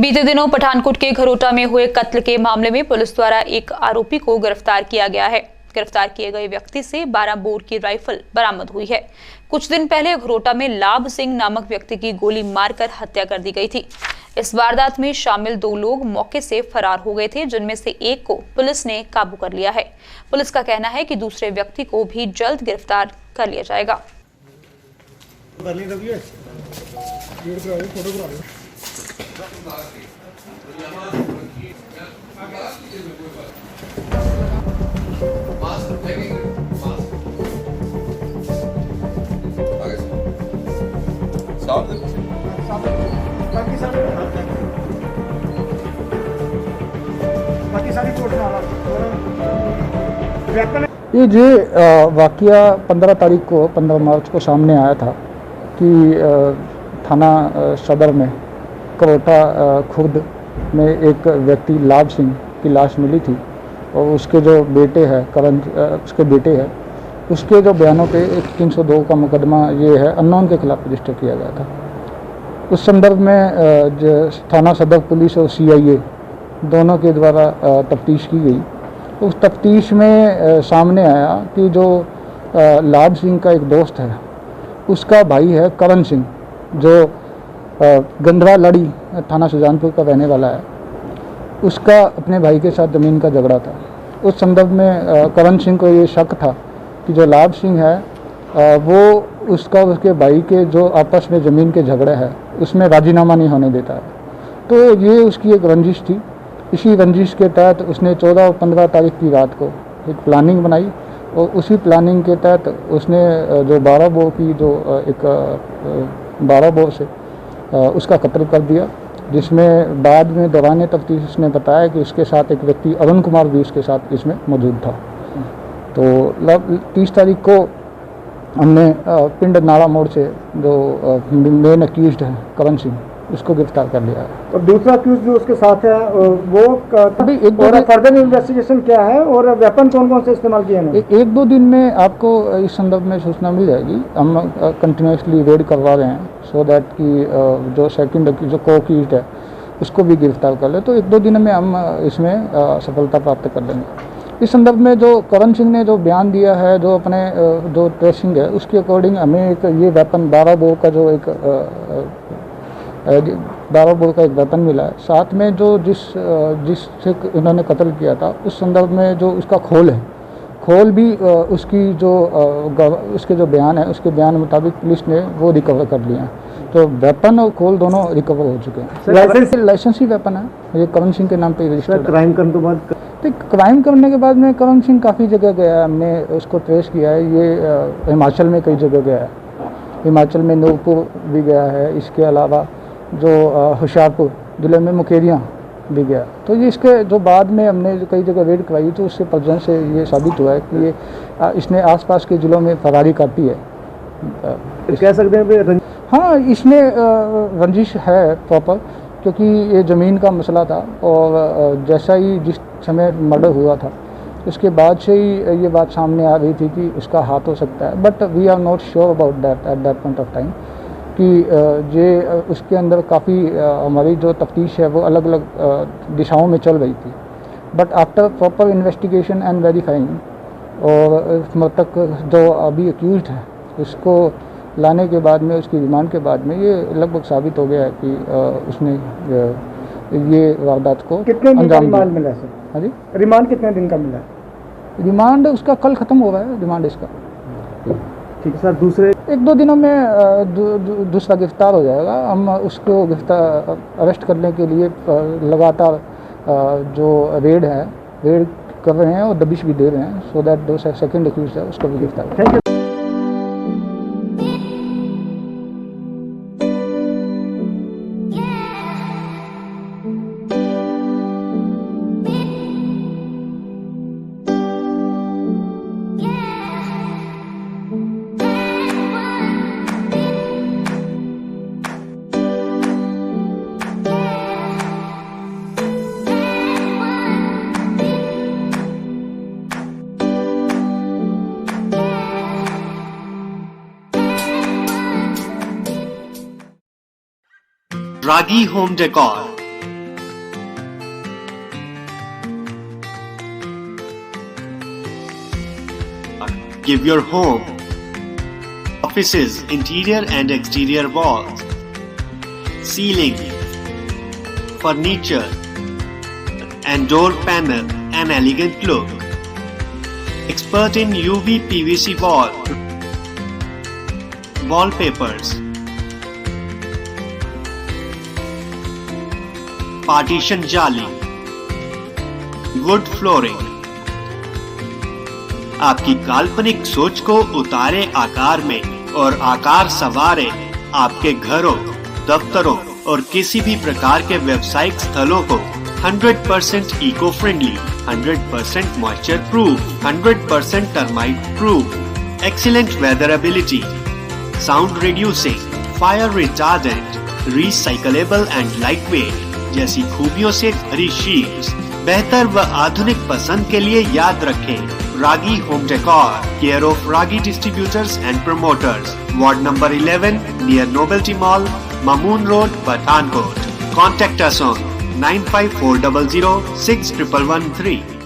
बीते दिनों पठानकोट के घरोटा में हुए कत्ल के मामले में पुलिस द्वारा एक आरोपी को गिरफ्तार किया गया है। गिरफ्तार किए गए व्यक्ति से 12 बोर की राइफल बरामद हुई है। कुछ दिन पहले घरोटा में लाभ सिंह नामक व्यक्ति की गोली मारकर हत्या कर दी गई थी। इस वारदात में शामिल 2 लोग मौके से फरार हो गए थे, जिनमें से एक को पुलिस ने काबू कर लिया है। पुलिस का कहना है कि दूसरे व्यक्ति को भी जल्द गिरफ्तार कर लिया जाएगा। ये जो वाकया 15 मार्च को सामने आया था कि थाना सदर में घरोटा खुर्द में एक व्यक्ति लाभ सिंह की लाश मिली थी और उसके जो बेटे हैं उसके जो बयानों पे एक 302 का मुकदमा ये है अननोन के खिलाफ रजिस्टर किया गया था। उस संदर्भ में जो थाना सदर पुलिस और CIA दोनों के द्वारा तफ्तीश की गई। उस तफ्तीश में सामने आया कि जो लाभ सिंह का एक दोस्त है, उसका भाई है करण सिंह, जो गंधरा लड़ी थाना सुजानपुर का रहने वाला है। उसका अपने भाई के साथ ज़मीन का झगड़ा था। उस संदर्भ में करण सिंह को ये शक था कि जो लाभ सिंह है वो उसके भाई के जो आपस में ज़मीन के झगड़े है उसमें राजीनामा नहीं होने देता है। तो ये उसकी एक रंजिश थी। इसी रंजिश के तहत उसने 14 और 15 तारीख की रात को एक प्लानिंग बनाई और उसी प्लानिंग के तहत उसने जो 12 बोर की जो एक 12 बोर से उसका कत्ल कर दिया, जिसमें बाद में दौरान तफ्तीश उसने बताया कि उसके साथ एक व्यक्ति अरुण कुमार भी उसके साथ इसमें मौजूद था। तो 30 तारीख को हमने पिंड नाला मोड़ से जो मेन अक्यूज्ड है करण सिंह, उसको गिरफ्तार कर लिया है। और दूसरा अक्यूज्ड जो उसके साथ है वो अभी फर्दर इन्वेस्टिगेशन क्या है और वेपन कौन कौन से इस्तेमाल किए हैं? 1-2 दिन में आपको इस संदर्भ में सूचना मिल जाएगी। हम कंटिन्यूसली रेड करवा रहे हैं सो दैट कि जो सेकंड जो को-अक्यूज्ड है उसको भी गिरफ्तार कर ले। तो 1-2 दिन में हम इसमें सफलता प्राप्त कर लेंगे। इस संदर्भ में जो करण सिंह ने जो बयान दिया है, जो अपने जो ट्रेसिंग है उसके अकॉर्डिंग हमें एक ये वेपन 12 बोर का जो एक 12 बोर का एक वेपन मिला है। साथ में जो जिससे उन्होंने कत्ल किया था उस संदर्भ में जो उसका खोल भी उसकी जो उसके जो बयान है उसके बयान मुताबिक पुलिस ने वो रिकवर कर लिया है। तो वेपन और खोल दोनों रिकवर हो चुके हैं। लाइसेंसी वेपन है, ये करण सिंह के नाम पे रजिस्टर्ड। क्राइम करने के बाद क्राइम करने के बाद में करण सिंह काफ़ी जगह गया है, हमने उसको ट्रेस किया है। ये हिमाचल में कई जगह गया है, हिमाचल में नूरपुर भी गया है। इसके अलावा जो होशियारपुर जिले में मुकेरियाँ भी गया। तो ये इसके जो बाद में हमने कई जगह रेड करवाई तो उससे पर्जन से ये साबित हुआ है कि ये इसने आसपास के ज़िलों में फरारी काटी है। कह सकते हैं हाँ, इसमें रंजिश है प्रॉपर, क्योंकि ये ज़मीन का मसला था और जैसा ही जिस समय मर्डर हुआ था उसके बाद से ही ये बात सामने आ रही थी कि उसका हाथ हो सकता है। But we are not sure about that at that point of time कि ये उसके अंदर काफ़ी हमारी जो तफ्तीश है वो अलग अलग दिशाओं में चल रही थी। But after proper investigation and verifying और मृतक जो अभी अक्यूज्ड है उसको लाने के बाद में उसकी रिमांड के बाद में ये लगभग साबित हो गया है कि उसने ये वारदात को कितने दिन का रिमांड मिला सर? हाँ जी, रिमांड कितने दिन का मिला? रिमांड उसका कल ख़त्म हो रहा है रिमांड इसका। ठीक है सर। दूसरे 1-2 दिनों में दूसरा गिरफ्तार हो जाएगा। हम उसको अरेस्ट करने के लिए लगातार जो रेड कर रहे हैं और दबिश भी दे रहे हैं सो दैट जो सेकंड अक्यूज्ड है उसको भी गिरफ्तार। Thank you. Ragi home decor give your home, offices, interior and exterior walls, ceiling, furniture and door panel an elegant look. Expert in UV PVC wallpapers, partition जाली, wood flooring. आपकी काल्पनिक सोच को उतारे आकार में और आकार संवारे आपके घरों, दफ्तरों और किसी भी प्रकार के व्यावसायिक स्थलों को 100% eco friendly, 100% moisture proof, 100% termite proof, excellent weatherability, sound reducing, fire retardant, recyclable and lightweight जैसी खूबियों से भरी शीट्स बेहतर व आधुनिक पसंद के लिए याद रखें Ragi home decor, care of Ragi distributors and promoters, ward number 11 near novelty mall, Mamoon Road, Pathankot. Contact us on 95400 6113.